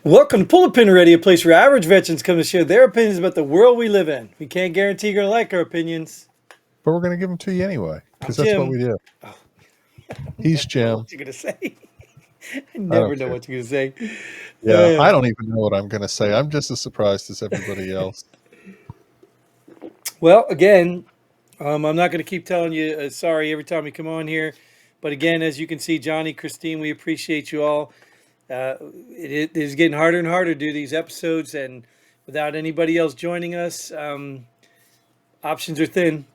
Welcome to Pull a Pin Already, a place where average veterans come to share their opinions about the world we live in. We can't guarantee you're going to like our opinions. But we're going to give them to you anyway I'm because that's what Jim. we do. Oh, I He's never know Jim. what you're going to say. I I never don't know care. what you're going to say. Yeah, I don't even know what I'm going to say. I'm just as surprised as everybody else. Well, again, I'm not going to keep telling you sorry every time we come on here. But again, as you can see, Johnny, Christine, we appreciate you all. It is getting harder and harder to do these episodes, and without anybody else joining us, options are thin.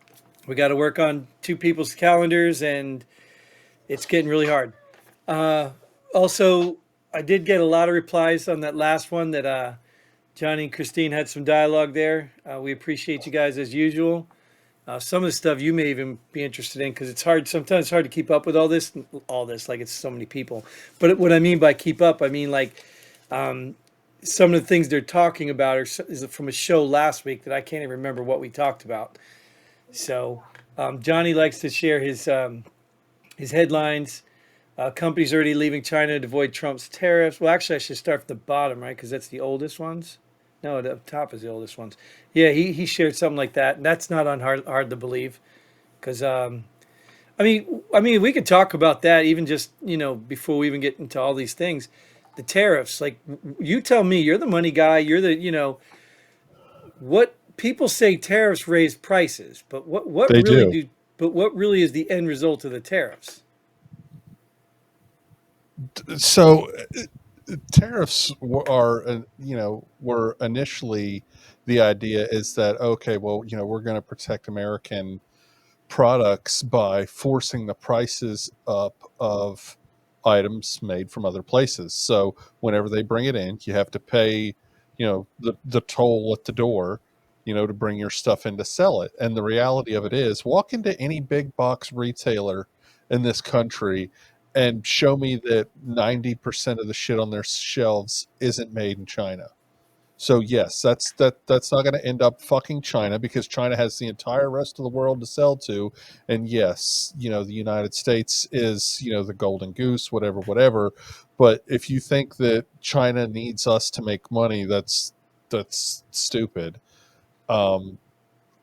We got to work on two people's calendars, and it's getting really hard. Also, I did get a lot of replies on that last one that Johnny and Christine had some dialogue there. We appreciate you guys as usual. Some of the stuff you may even be interested in because it's hard. Sometimes it's hard to keep up with all this. Like it's so many people. But what I mean by keep up, I mean like some of the things they're talking about is from a show last week that I can't even remember what we talked about. So Johnny likes to share his headlines. Companies already leaving China to avoid Trump's tariffs. Well, actually, I should start from the bottom, right? Because that's the oldest ones. No, the top is the oldest ones. Yeah, he shared something like that. And that's not hard to believe. Because I mean, we could talk about that even just before we even get into all these things. The tariffs, like you tell me, you're the money guy. You're the what people say tariffs raise prices, but what They really do. do? But what really is the end result of the tariffs? So tariffs were initially the idea is that, okay, well, we're going to protect American products by forcing the prices up of items made from other places. So whenever they bring it in, you have to pay, the toll at the door, to bring your stuff in to sell it. And the reality of it is, walk into any big box retailer in this country and show me that 90% of the shit on their shelves isn't made in China. So yes, that's not going to end up fucking China because China has the entire rest of the world to sell to, and yes, the United States is the golden goose, whatever, whatever. But if you think that China needs us to make money, that's stupid. Um,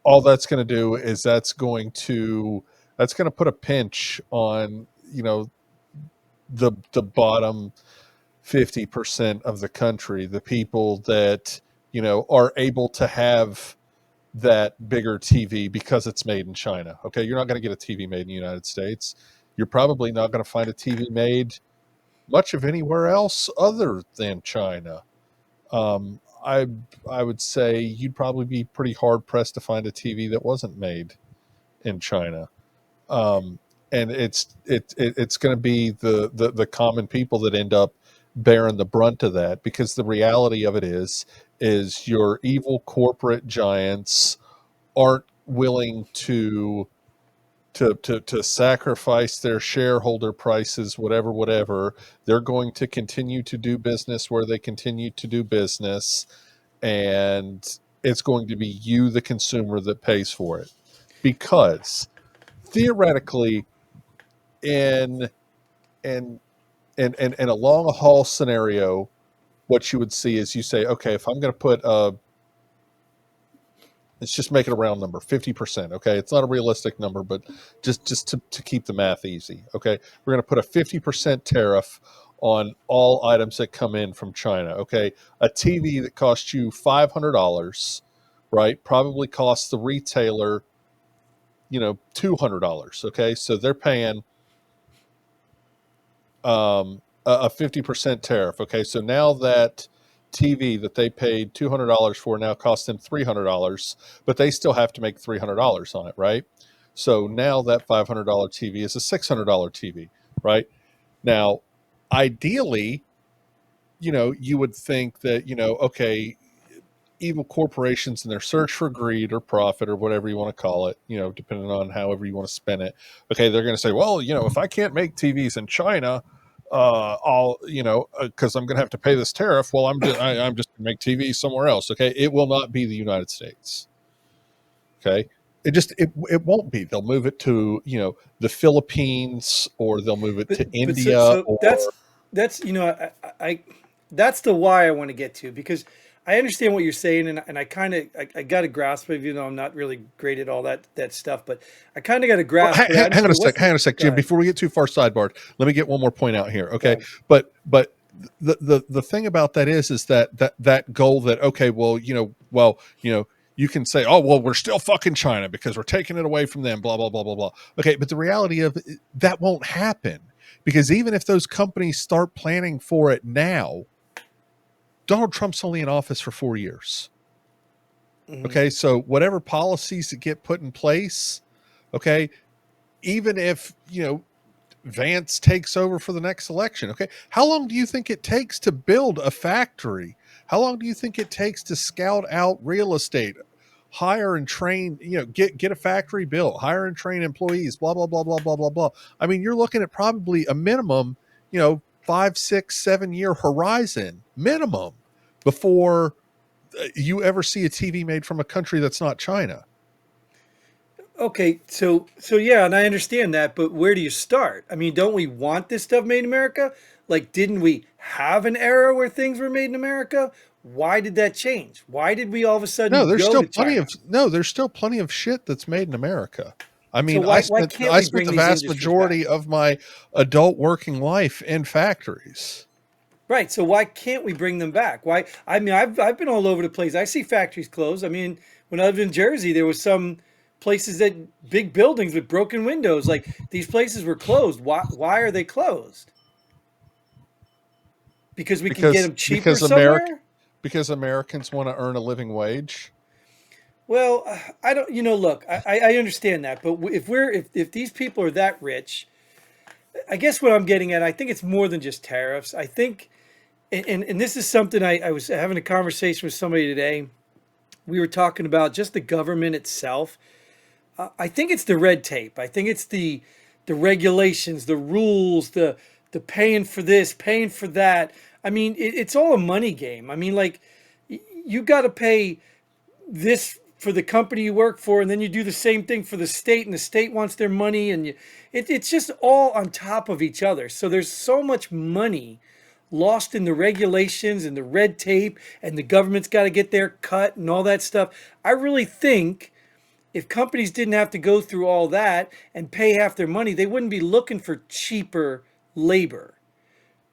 all that's going to do is that's going to put a pinch on the bottom 50% of the country, the people that, are able to have that bigger TV because it's made in China. Okay. You're not going to get a TV made in the United States. You're probably not going to find a TV made much of anywhere else other than China. I would say you'd probably be pretty hard pressed to find a TV that wasn't made in China. um, and it's going to be the common people that end up bearing the brunt of that because the reality of it is your evil corporate giants aren't willing to sacrifice their shareholder prices, whatever. They're going to continue to do business where they continue to do business, and it's going to be you the consumer that pays for it because theoretically in in in a long haul scenario, what you would see is you say, okay, if I'm going to put let's just make it a round number, 50%. Okay, it's not a realistic number, but just to keep the math easy. Okay, we're going to put a 50% tariff on all items that come in from China. Okay, a TV that costs you $500, right, probably costs the retailer, $200. Okay, so they're paying a 50% tariff. Okay, so now that TV that they paid $200 for now costs them $300, but they still have to make $300 on it, right? So now that $500 TV is a $600 TV, right? Now, ideally, you would think that, okay, evil corporations in their search for greed or profit or whatever you want to call it, depending on however you want to spin it. Okay, they're going to say, well, if I can't make TVs in China, I'll, because I'm going to have to pay this tariff. Well, I'm just going to make TVs somewhere else. Okay, it will not be the United States. Okay, it won't be. They'll move it to the Philippines, or they'll move it But to but so, India, so or that's that's that's the why I want to get to, because I understand what you're saying, and I kind of I got to grasp it, even though I'm not really great at all that stuff. But I kind of got to Well, grasp it. I hang on a understand sec. what's Hang on a sec, go Jim. ahead. Before we get too far sidebarred, let me get one more point out here. Go Okay, ahead. but the thing about that is that goal that okay, you can say, oh well, we're still fucking China because we're taking it away from them. Blah blah blah blah blah. Okay, but the reality of that won't happen because even if those companies start planning for it now, Donald Trump's only in office for 4 years. Hmm. Okay, so whatever policies that get put in place, okay, even if Vance takes over for the next election. Okay. How long do you think it takes to build a factory? How long do you think it takes to scout out real estate, hire and train, get a factory built, hire and train employees, blah, blah, blah, blah, blah, blah, blah. I mean, you're looking at probably a minimum, 5, 6, 7 year horizon minimum before you ever see a TV made from a country that's not China. Okay, so yeah, and I understand that, but where do you start? I mean, don't we want this stuff made in America? Like, didn't we have an era where things were made in America? Why did that change? Why did we all of a No, sudden there's go still to plenty of China? no, there's still plenty of shit that's made in America. I So mean, why can't I we spent bring the these vast industries back? majority of my adult working life in factories. Right. So why can't we bring them back? Why? I mean, I've been all over the place. I see factories closed. I mean, when I lived in Jersey, there was some places that big buildings with broken windows. Like these places were closed. Why are they closed? Because we can get because them cheaper because America somewhere? because Americans want to earn a living wage. Well, I don't. Look, I understand that, but if these people are that rich, I guess what I'm getting at, I think it's more than just tariffs. I think, and this is something I was having a conversation with somebody today. We were talking about just the government itself. I think it's the red tape. I think it's the regulations, the rules, the paying for this, paying for that. I mean, it's all a money game. I mean, like you got to pay this for the company you work for, and then you do the same thing for the state, and the state wants their money, and it's just all on top of each other. So there's so much money lost in the regulations and the red tape, and the government's got to get their cut and all that stuff. I really think if companies didn't have to go through all that and pay half their money, they wouldn't be looking for cheaper labor,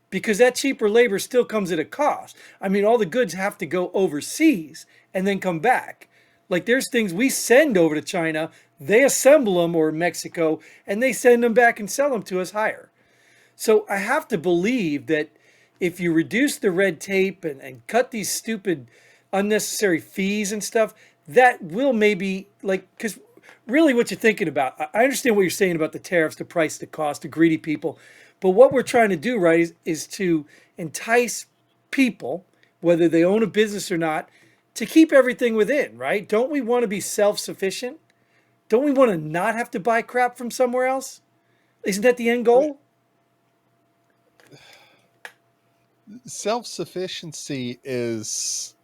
because that cheaper labor still comes at a cost. I mean, all the goods have to go overseas and then come back. Like there's things we send over to China, they assemble them, or Mexico, and they send them back and sell them to us higher. So I have to believe that if you reduce the red tape and cut these stupid unnecessary fees and stuff, that will maybe, like, because really what you're thinking about, I understand what you're saying about the tariffs, the price, the cost, the greedy people. But what we're trying to do, right, is to entice people, whether they own a business or not, to keep everything within, right? Don't we want to be self sufficient? Don't we want to not have to buy crap from somewhere else? Isn't that the end I mean, goal? self-sufficiency is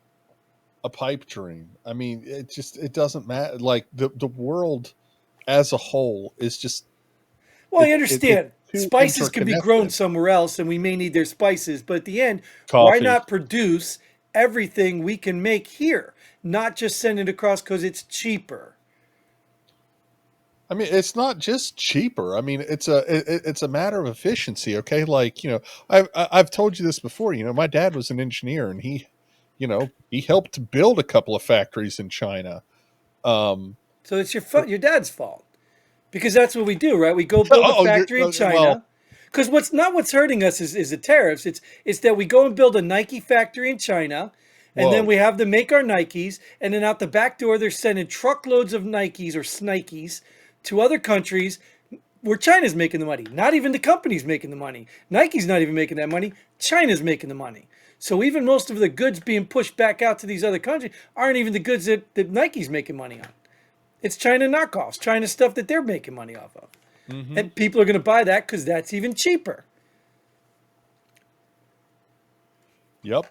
a pipe dream. I mean, it doesn't matter. Like the world as a whole is just Well, I it's understand. too Spices can be grown interconnected. somewhere else and we may need their spices, but at the end, why Coffee. not produce everything we can make here? Not just send it across because it's cheaper. I mean, it's not just cheaper. I mean, it's a matter of efficiency. Okay, like I've told you this before. My dad was an engineer, and he helped build a couple of factories in China. Um, So it's your dad's fault. Because that's what we do, right? We go build a oh, you're factory in well, China. Because what's hurting us is the tariffs. It's that we go and build a Nike factory in China, and then whoa. we have them make our Nikes, and then out the back door they're sending truckloads of Nikes or Snikes to other countries where China's making the money. Not even the company's making the money. Nike's not even making that money. China's making the money. So even most of the goods being pushed back out to these other countries aren't even the goods that Nike's making money on. It's China knockoffs, China stuff that they're making money off of. Hmm. And people are going to buy that because that's even cheaper. Yep.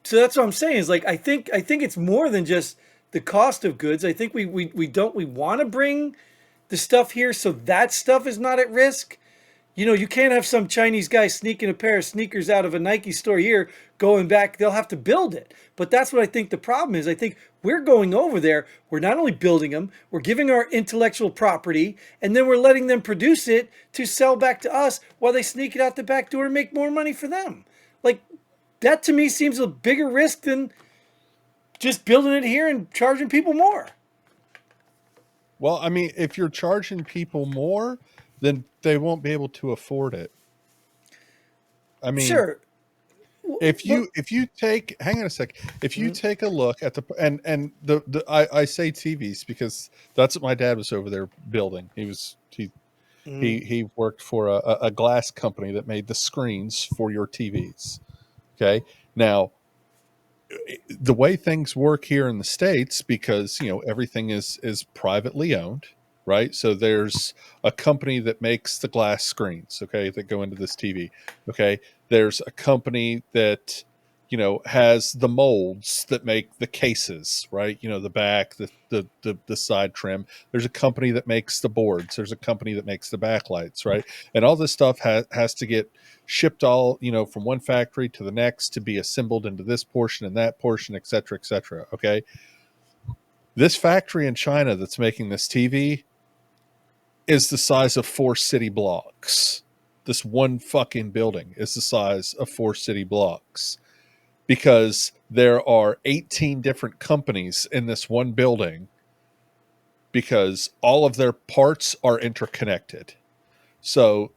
So that's what I'm saying is like I think it's more than just the cost of goods. I think we want to bring the stuff here so that stuff is not at risk. You know, you can't have some Chinese guy sneaking a pair of sneakers out of a Nike store here, going back. They'll have to build it. But that's what I think the problem is. I think we're going over there. We're not only building them, we're giving our intellectual property, and then we're letting them produce it to sell back to us while they sneak it out the back door and make more money for them. Like, that to me seems a bigger risk than just building it here and charging people more. Well, I mean, if you're charging people more, then they won't be able to afford it. I mean, Sure. if But you take, hang on a sec, if you mm, take a look at the, and the I say TVs because that's what my dad was over there building. mm, He worked for a glass company that made the screens for your TVs. Okay, now the way things work here in the States, because everything is privately owned, right? So there's a company that makes the glass screens, okay, that go into this TV. Okay, there's a company that has the molds that make the cases, right? The back, the side trim. There's a company that makes the boards. There's a company that makes the backlights, right? And all this stuff has to get shipped all from one factory to the next to be assembled into this portion and that portion, et cetera, et cetera. Okay, this factory in China that's making this TV is the size of 4 city blocks. This one fucking building is the size of 4 city blocks because there are 18 different companies in this one building because all of their parts are interconnected. So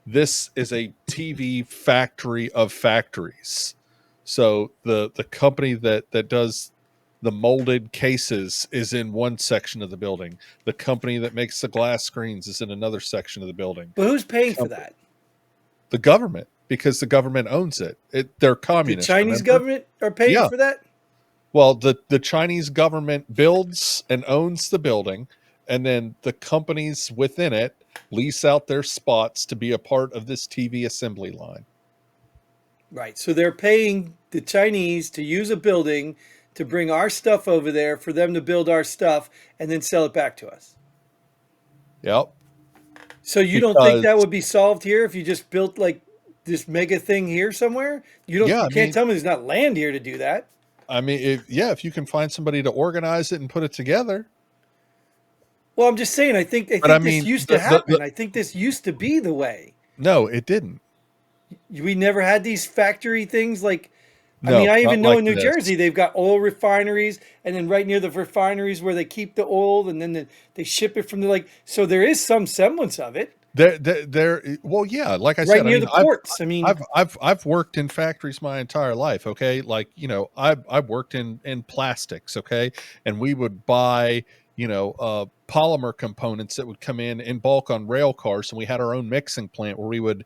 this is a TV factory of factories. So the company that does the molded cases is in one section of the building. The company that makes the glass screens is in another section of the building. who's paying for Company, that? the government, because the government owns it. They're The communist, Chinese remember? government are paying Yeah. for that? Well, the Chinese government builds and owns the building, and then the companies within it lease out their spots to be a part of this TV assembly line. Right. So they're paying the Chinese to use a building to bring our stuff over there for them to build our stuff and then sell it back to us. Yep. So you don't think Because that would be solved here if you just built like this mega thing here somewhere? You don't yeah, you can't tell me there's not land here to do that. if you can find somebody to organize it and put it together. Well, I'm just saying I But I think this mean, used to happen. I think this used to be the way. no, it didn't. We never had these factory things like I mean, No, I not even know like in New this. Jersey they've got oil refineries, and then right near the refineries where they keep the oil, and then they ship it from the like. So there is some semblance of it Well, yeah, like I right said, I near mean, the ports. I mean, I've worked in factories my entire life. Okay, like I've worked in plastics. Okay, and we would buy polymer components that would come in bulk on rail cars, and we had our own mixing plant where we would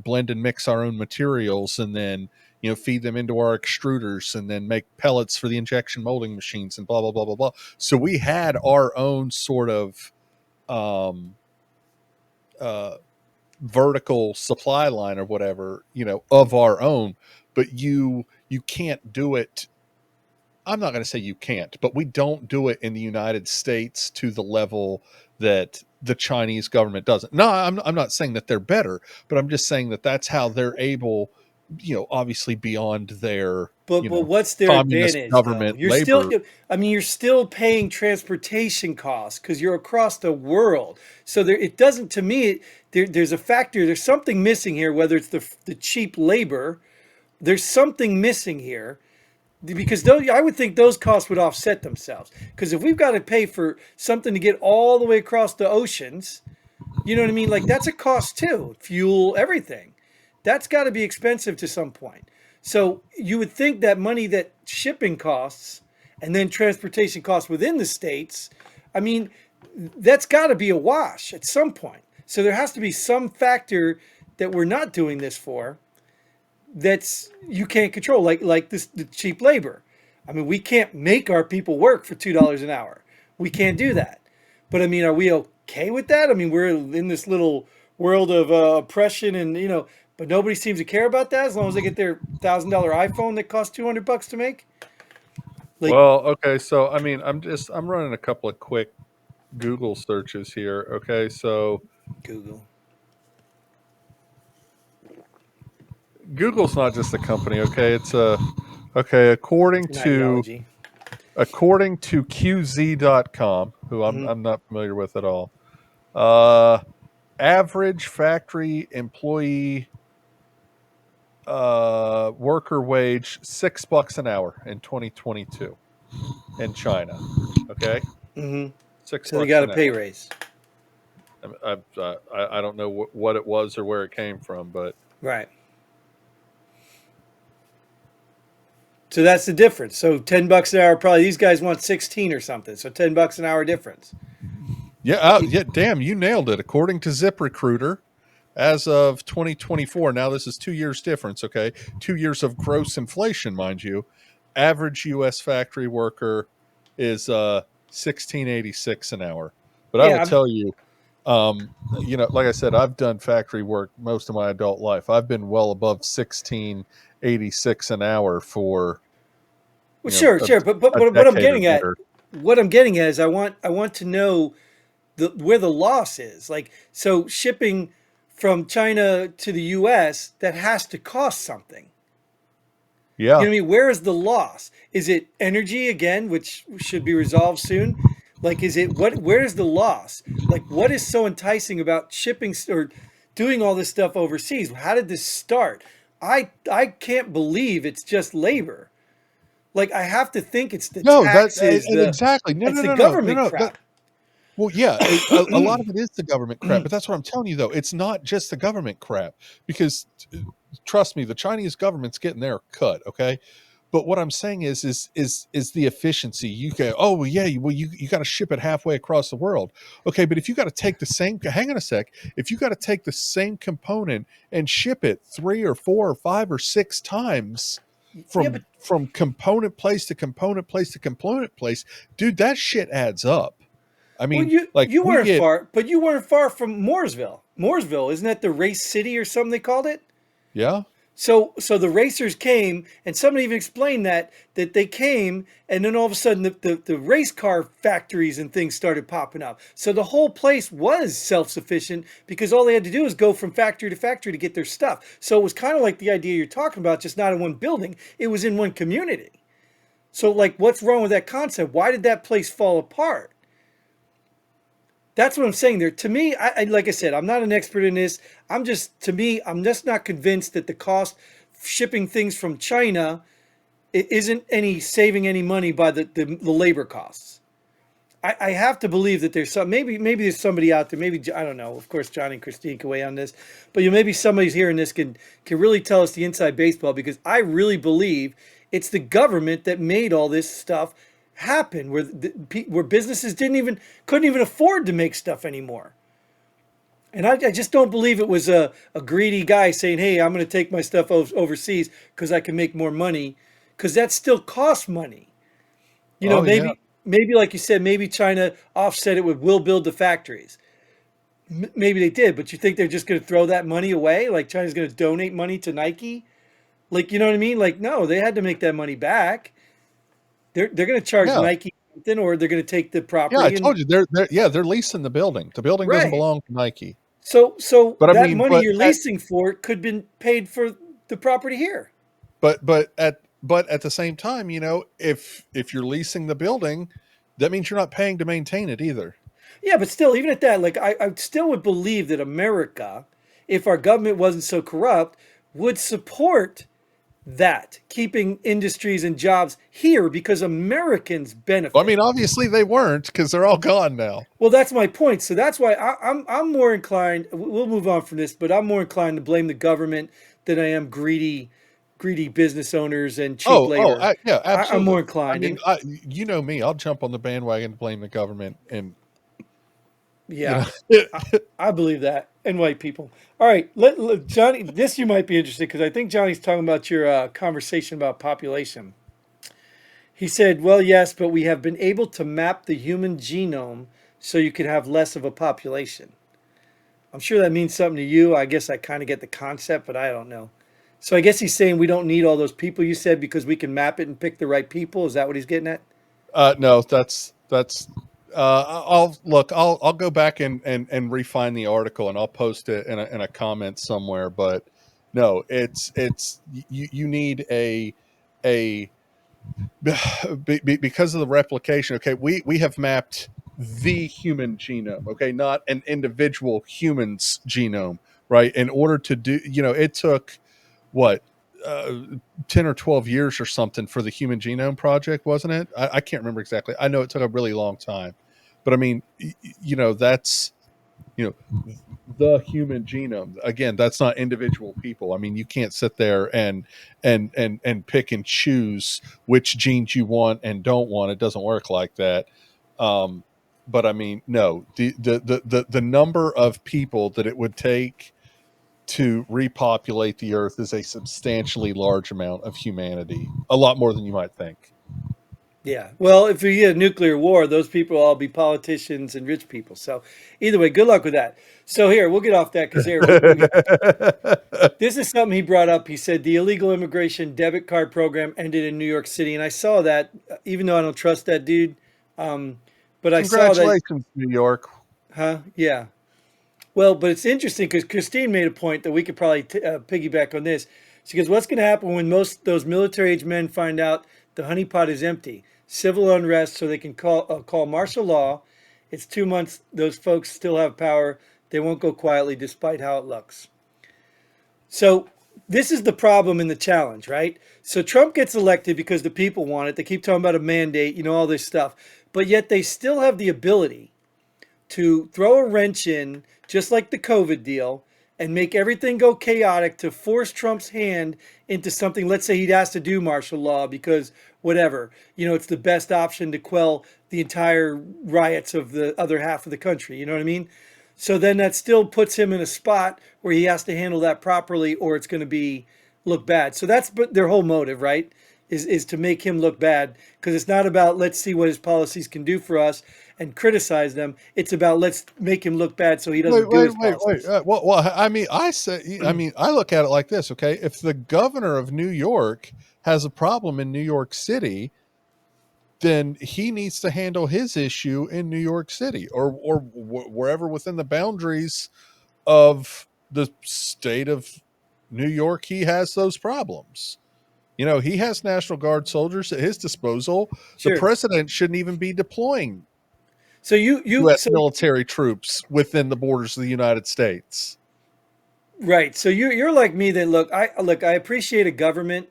blend and mix our own materials, and then feed them into our extruders, and then make pellets for the injection molding machines, and blah blah blah blah blah. So we had our own sort of um uh vertical supply line or whatever, of our own. But you can't do it. I'm not going to say you can't, but we don't do it in the United States to the level that the Chinese government doesn't. No, I'm not saying that they're better, but I'm just saying that that's how they're able, obviously beyond their, but what's their communist advantage though? government You're still, labor. I mean, you're still paying transportation costs because you're across the world. So there, it doesn't to me. There's a factor. There's something missing here. Whether it's the cheap labor, there's something missing here because those, I would think those costs would offset themselves. Because if we've got to pay for something to get all the way across the oceans, you know what I mean? Like that's a cost too. Fuel, everything. That's got to be expensive to some point. So you would think that money that shipping costs and then transportation costs within the states, I mean, that's got to be a wash at some point. So there has to be some factor that we're not doing this for that's you can't control, like this the cheap labor. I mean, we can't make our people work for $2 an hour. We can't do that. But I mean, are we okay with that? I mean, we're in this little world of oppression, and but nobody seems to care about that as long as they get their $1,000 iPhone that costs $200 to make. Like Well, okay, so I mean, I'm running a couple of quick Google searches here. Okay, so Google. Google's not just a company, okay? It's a okay, according It's an to ideology. QZ.com, who Hmm. I'm not familiar with at all. Uh Average factory employee worker wage $6 an hour in 2022 in China. Okay, Hmm. six So they bucks got a an pay hour. raise. I don't know what it was or where it came from, but Right. So that's the difference. So $10 an hour, probably these guys want 16 or something. So $10 an hour difference. yeah, yeah, damn, you nailed it. According to ZipRecruiter, as of 2024, now this is 2 years difference. Okay, 2 years of gross inflation, mind you. Average U.S. factory worker is 1686 an hour. But I will Yeah. tell you, like I said, I've done factory work most of my adult life. I've been well above 1686 an hour for Well, sure, a, sure. But a what I'm decade or getting at, better. is I want to know where the loss is. Like, so shipping from China to the US, that has to cost something. You Yeah, know what I mean? Where is the loss? Is it energy again, which should be resolved soon? Like, is it what? Where is the loss? Like, what is so enticing about shipping or doing all this stuff overseas? How did this start? I can't believe it's just labor. Like, I have to think it's the no, taxes, exactly. No, it's no, the no, no, no, government no. crap. Well, yeah, a lot of it is the government crap, but that's what I'm telling you, though. It's not just the government crap because, trust me, the Chinese government's getting their cut. Okay, but what I'm saying is the efficiency. You go, oh well, yeah, you got to ship it halfway across the world. Okay, but if you got to take the same, hang on a sec, if you got to take the same component and ship it 3 or 4 or 5 or 6 times Yeah, but from component place to component place to component place, dude, that shit adds up. I well, mean, you like you we weren't get far, but you weren't far from Mooresville. Mooresville, isn't that the race city or something they called it? yeah. So the racers came, and somebody even explained that they came, and then all of a sudden the race car factories and things started popping up. So the whole place was self sufficient because all they had to do was go from factory to factory to get their stuff. So it was kind of like the idea you're talking about, just not in one building; it was in one community. So like, what's wrong with that concept? Why did that place fall apart? That's what I'm saying there. To me, like I said, I'm not an expert in this. I'm just not convinced that the cost of shipping things from China isn't any saving any money by the labor costs. I have to believe that there's some, maybe there's somebody out there, maybe, I don't know. Of course, Johnny and Christine can weigh on this, but maybe somebody's hearing this can really tell us the inside baseball, because I really believe it's the government that made all this stuff happen, where businesses couldn't even afford to make stuff anymore. And I just don't believe it was a greedy guy saying, "Hey, I'm going to take my stuff overseas because I can make more money," because that still costs money. Oh yeah. Maybe like you said, maybe China offset it with "we'll build the factories." Maybe they did, but you think they're just going to throw that money away? Like China's going to donate money to Nike? Like, you know what I mean? Like, no, they had to make that money back. They're going to charge Yeah. Nike something, or they're going to take the Yeah, I property and told you they're leasing the building. The building doesn't right. belong to Nike. So But I that mean, money you're leasing for could have been paid for the property here. but at the same time, if you're leasing the building, that means you're not paying to maintain it either. Yeah, but still, even at that, like I still would believe that America, if our government wasn't so corrupt, would support that, keeping industries and jobs here because Americans Well, I benefit. mean, obviously they weren't because they're all gone now. Well, that's my point. So that's why I'm more inclined. We'll move on from this, but I'm more inclined to blame the government than I am greedy business owners and cheap labor. Yeah, I'm more absolutely. I inclined, mean, and you know me, I'll jump on the bandwagon to blame the government, and you yeah, know, I, I believe that. And white people. All right, Johnny. This you might be interested because I think Johnny's talking about your conversation about population. He said, "Well, yes, but we have been able to map the human genome so you could have less of a population." I'm sure that means something to you. I guess I kind of get the concept, but I don't know. So I guess he's saying we don't need all those people you said because we can map it and pick the right people. Is that what he's getting at? no, that's. I'll look. I'll go back and refine the article, and I'll post it in a comment somewhere. But no, it's you need a because of the replication. Okay, we have mapped the human genome. Okay, not an individual human's genome, right? In order to do, it took what, uh, 10 or 12 years or something for the Human Genome Project, wasn't it? I can't remember exactly. I know it took a really long time, but I mean, that's, you know, the human genome. Again, that's not individual people. I mean, you can't sit there and pick and choose which genes you want and don't want. It doesn't work like that. Um, but I mean, no, the number of people that it would take to repopulate the earth is a substantially large amount of humanity, a lot more than you might think. Yeah. Well, if we get a nuclear war, those people will all be politicians and rich people. So either way, good luck with that. So here, we'll get off that because here this is something he brought up. He said the illegal immigration debit card program ended in New York City, and I saw that, even though I don't trust that dude, um, but I saw that, Congratulations, New York. huh? Yeah. Well, but it's interesting because Christine made a point that we could probably piggyback on this. She goes, "What's going to happen when most those military-age men find out the honeypot is empty? Civil unrest, so they can call martial law. It's 2 months. Those folks still have power. They won't go quietly, despite how it looks." So this is the problem and the challenge, right? So Trump gets elected because the people want it. They keep talking about a mandate, all this stuff, but yet they still have the ability to throw a wrench in, just like the COVID deal, and make everything go chaotic to force Trump's hand into something. Let's say he'd asked to do martial law because whatever, it's the best option to quell the entire riots of the other half of the country. You know what I mean? So then that still puts him in a spot where he has to handle that properly, or it's going to be look bad. So that's their whole motive, right? Is to make him look bad, because it's not about let's see what his policies can do for us and criticize them. It's about let's make him look bad so he Wait, doesn't do wait, his wait, wait. policies. I mean, I look at it like this. Okay, if the governor of New York has a problem in New York City, then he needs to handle his issue in New York City, or wherever within the boundaries of the state of New York he has those problems. He has National Guard soldiers at his disposal. The Sure. president shouldn't even be deploying So you U.S. so military troops within the borders of the United States. right. So you're like me then. Look, I appreciate a government,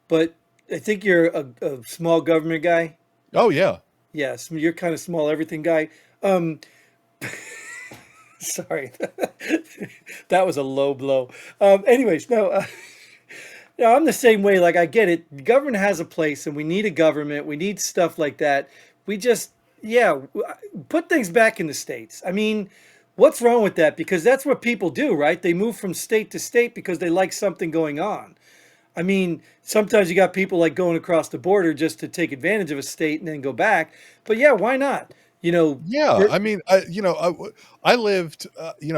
but I think you're a small government guy. Oh yeah. Yes, you're kind of small everything guy. Um, sorry, that was a low blow. Anyways, no. Yeah, I'm the same way. Like, I get it. Government has a place, and we need a government. We need stuff like that. We just, yeah, put things back in the states. I mean, what's wrong with that? Because that's what people do, right? They move from state to state because they like something going on. I mean, sometimes you got people like going across the border just to take advantage of a state and then go back. But yeah, why not? You know, Yeah, for, I mean, I lived,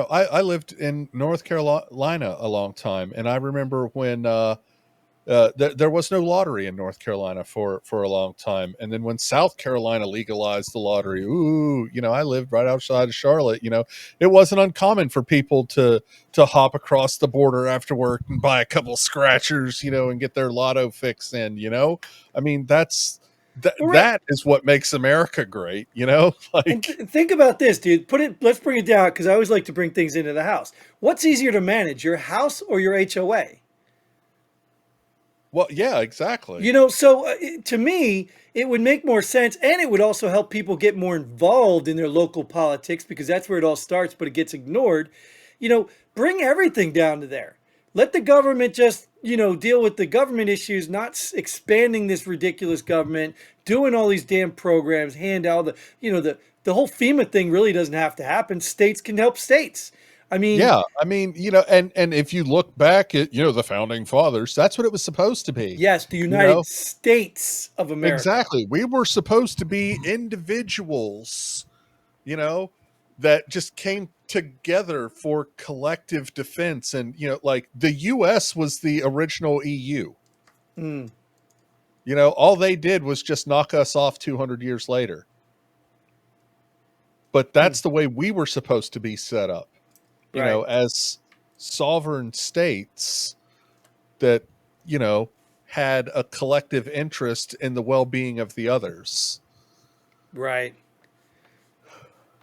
I lived in North Carolina a long time, and I remember when there was no lottery in North Carolina for a long time, and then when South Carolina legalized the lottery, ooh, I lived right outside of Charlotte. It wasn't uncommon for people to hop across the border after work and buy a couple scratchers, and get their lotto fix in. I mean, right. that is what makes America great. And Like, think about this, dude. Let's bring it down because I always like to bring things into the house. What's easier to manage, your house or your HOA? well, yeah, exactly. So to me, it would make more sense, and it would also help people get more involved in their local politics because that's where it all starts, but it gets ignored. Bring everything down to there. Let the government just, deal with the government issues, not expanding this ridiculous government, doing all these damn programs, hand out the whole FEMA thing really doesn't have to happen. States can help states. I mean, Yeah, I mean, and if you look back at, the founding fathers, that's what it was supposed to be. yes, the You know, United States of America. exactly. We were supposed to be individuals, you know, that just came together for collective defense. And, like the US was the original EU. Mm, All they did was just knock us off 200 years later. But mm, that's the way we were supposed to be set up, right. as sovereign states. that, you know, had a collective interest in the well-being of the others. Right.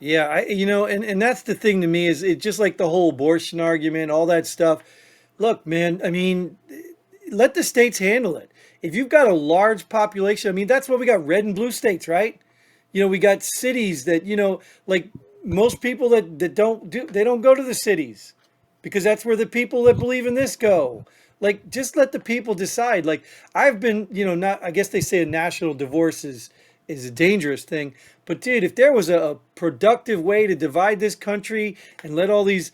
Yeah, and that's the thing to me is it just like the whole abortion argument, all that stuff. Look, man, I mean, let the states handle it. If you've got a large population, I mean, that's why we got red and blue states, right? We got cities that, like most people that they don't go to the cities because that's where the people that believe in this go. Like, just let the people decide. Like, I've been, not, I guess they say a national divorce is a dangerous thing. But dude, if there was a productive way to divide this country and let all these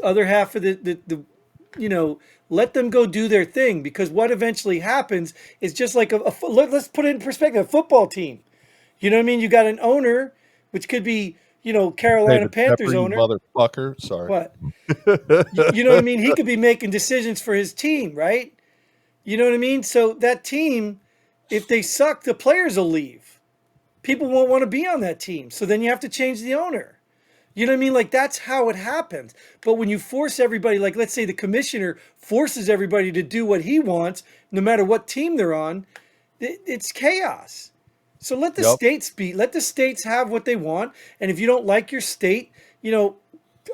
other half of the you know, let them go do their thing because what eventually happens is just like let's put it in perspective, a football team. You know what I mean? You got an owner, which could be, Carolina David Pepper, Panthers you owner. motherfucker. Sorry. What? You know what I mean? He could be making decisions for his team, right? You know what I mean? So that team, if they suck, the players will leave. People won't want to be on that team. So then you have to change the owner. You know what I mean? Like that's how it happens. But when you force everybody, like let's say the commissioner forces everybody to do what he wants, no matter what team they're on, it's chaos. So Yep. let the states have what they want. And if you don't like your state,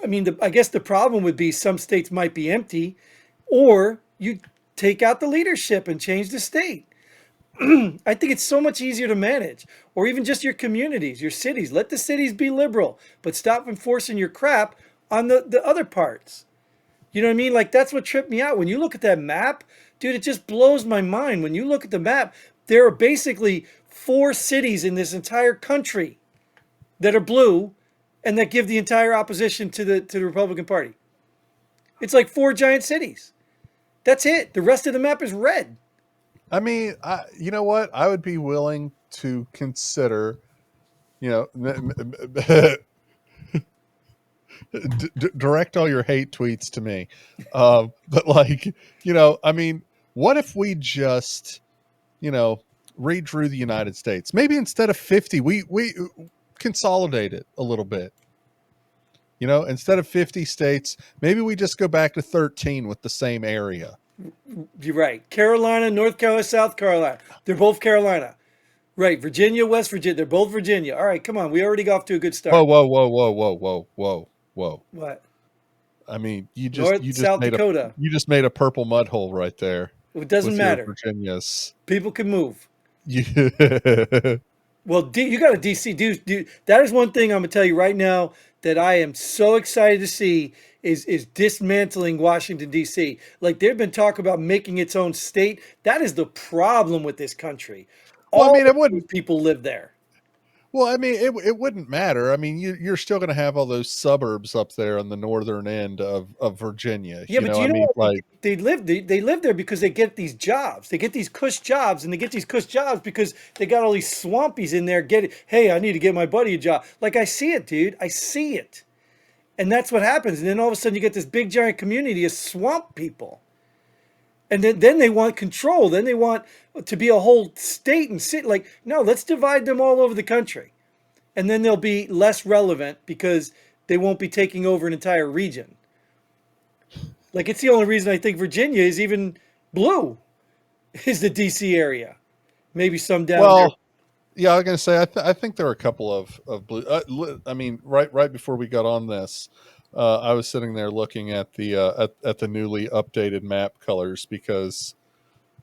I mean, I guess the problem would be some states might be empty, or you take out the leadership and change the state. I think it's so much easier to manage, or even just your communities, your cities. Let the cities be liberal, but stop enforcing your crap on the other parts. You know what I mean? Like that's what tripped me out. When you look at that map, dude, it just blows my mind. When you look at the map, there are basically four cities in this entire country that are blue and that give the entire opposition to the Republican Party. It's like four giant cities. That's it. The rest of the map is red. I mean, you know what? I would be willing to consider, you know, direct all your hate tweets to me. But like, I mean, what if we just, you know, redrew the United States? Maybe instead of 50, we consolidate it a little bit. Instead of 50 states, maybe we just go back to 13 with the same area. You're right. Carolina, North Carolina, South Carolina. They're both Carolina. Right. Virginia, West Virginia. They're both Virginia. All right, come on. We already got off to a good Whoa, start. whoa, whoa, whoa, whoa, whoa, whoa, whoa. What? I mean, you just North, you just South made a Dakota. you just made a purple mud hole right there It doesn't with your matter. Virginias. People can move. You, Well, you got a DC, dude. That is one thing I'm gonna tell you right now that I am so excited to see is dismantling Washington D.C. Like there've been talk about making its own state. That is the problem with this country. well, I All mean, of it those wouldn't. people live there. Well, I mean, it wouldn't matter. I mean, you're still going to have all those suburbs up there on the northern end of Virginia. Yeah, but I you know mean, what? like, They live there because they get these jobs. They get these cush jobs, and they get these cush jobs because they got all these swampies in there. Hey, I need to get my buddy a job. Like I see it, dude. I see it, and that's what happens. And then all of a sudden, you get this big giant community of swamp people, and then they want control. Then they want to be a whole state and city. Like no, let's divide them all over the country, and then they'll be less relevant because they won't be taking over an entire region. Like it's the only reason I think Virginia is even blue is the DC area. Maybe some down there. well, yeah, I was going to say, I think there are a couple of blue. I mean, right before we got on this, I was sitting there looking at at the newly updated map colors because,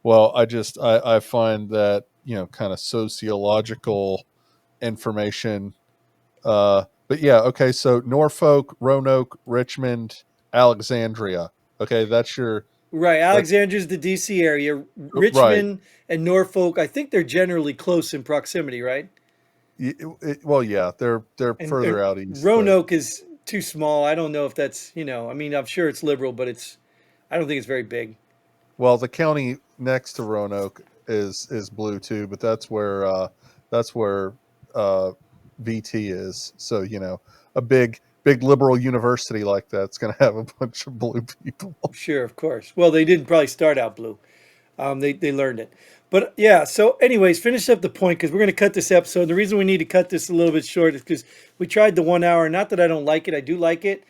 well, I find that kind of sociological information. But yeah, okay, so Norfolk, Roanoke, Richmond, Alexandria. Okay, Right, that's Alexandria's the DC area. right. Richmond and Norfolk, I think they're generally close in proximity, right? Well, yeah, they're And further out east, but Roanoke is too small. I don't know if that's, I mean, I'm sure it's liberal, but I don't think it's very big. well, the county next to Roanoke is blue too, but that's where uh, VT is. So a big liberal university like that's going to have a bunch of blue people. Sure, of course. Well, they didn't probably start out blue. They learned it. But yeah, so anyways, finish up the point because we're going to cut this episode. The reason we need to cut this a little bit short is because we tried the 1 hour. Not that I don't like it, I do like it.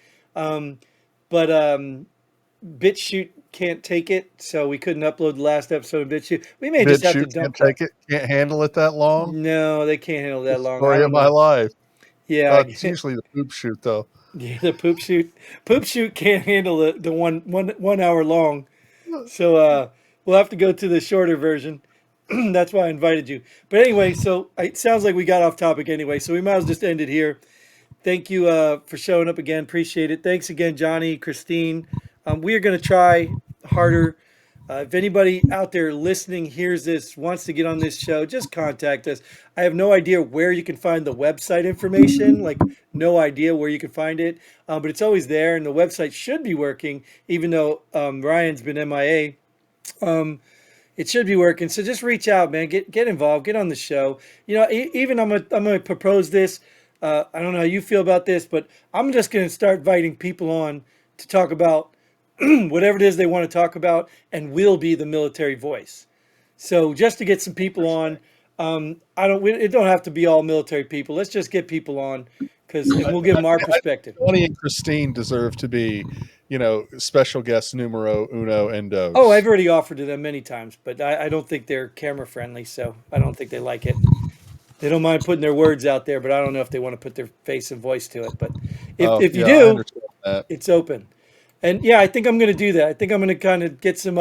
But BitChute can't take it, so we couldn't upload the last episode of BitChute. We may just have to BitChute can't dump that. take it, can't handle it that long. No, they can't handle The that long. I story of don't my know. life. Yeah, It's usually the poop shoot though. yeah, the poop shoot can't handle the 1 hour long. So we'll have to go to the shorter version. That's why I invited you. But anyway, so it sounds like we got off topic anyway, so we might as well just end it here. Thank you for showing up again. Appreciate it. Thanks again, Johnny, Christine. We are going to try harder. If anybody out there listening hears this, wants to get on this show, just contact us. I have no idea where you can find the website information, like no idea where you can find it, but it's always there, and the website should be working, even though Ryan's been MIA. It should be working. So just reach out, man. Get involved. Get on the show. Even I'm gonna propose this. I don't know how you feel about this, but I'm just gonna start inviting people on to talk about whatever it is they want to talk about, and we'll be the military voice. So just to get some people on, it don't have to be all military people. Let's just get people on, and we'll give them our perspective. Tony and Christine deserve to be, special guest numero uno and dos. Oh, I've already offered to them many times, but I don't think they're camera friendly, so I don't think they like it. They don't mind putting their words out there, but I don't know if they want to put their face and voice to it. But if you I do, understand that. it's open. And yeah, I think I'm going to do that. I think I'm going to kind of get some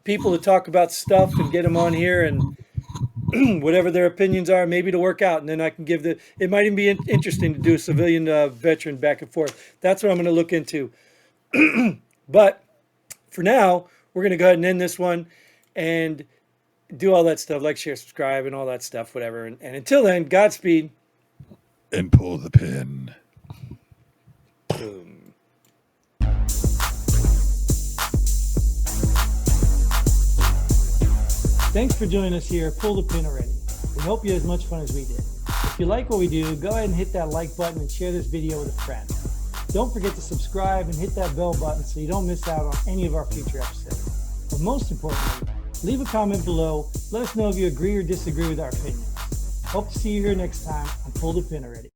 people to talk about stuff and get them on here, and whatever their opinions are, maybe to work out. And then I can it might even be interesting to do a civilian veteran back and forth. That's what I'm going to look into. But for now, we're going to go ahead and end this one and do all that stuff, like, share, subscribe, and all that stuff, whatever. And until then, Godspeed. And pull the pin. Boom. Thanks for joining us here. Pull the pin already. We hope you had as much fun as we did. If you like what we do, go ahead and hit that like button and share this video with a friend. Don't forget to subscribe and hit that bell button so you don't miss out on any of our future episodes. But most importantly, leave a comment below. Let us know if you agree or disagree with our opinions. Hope to see you here next time on Pull the Pin Already.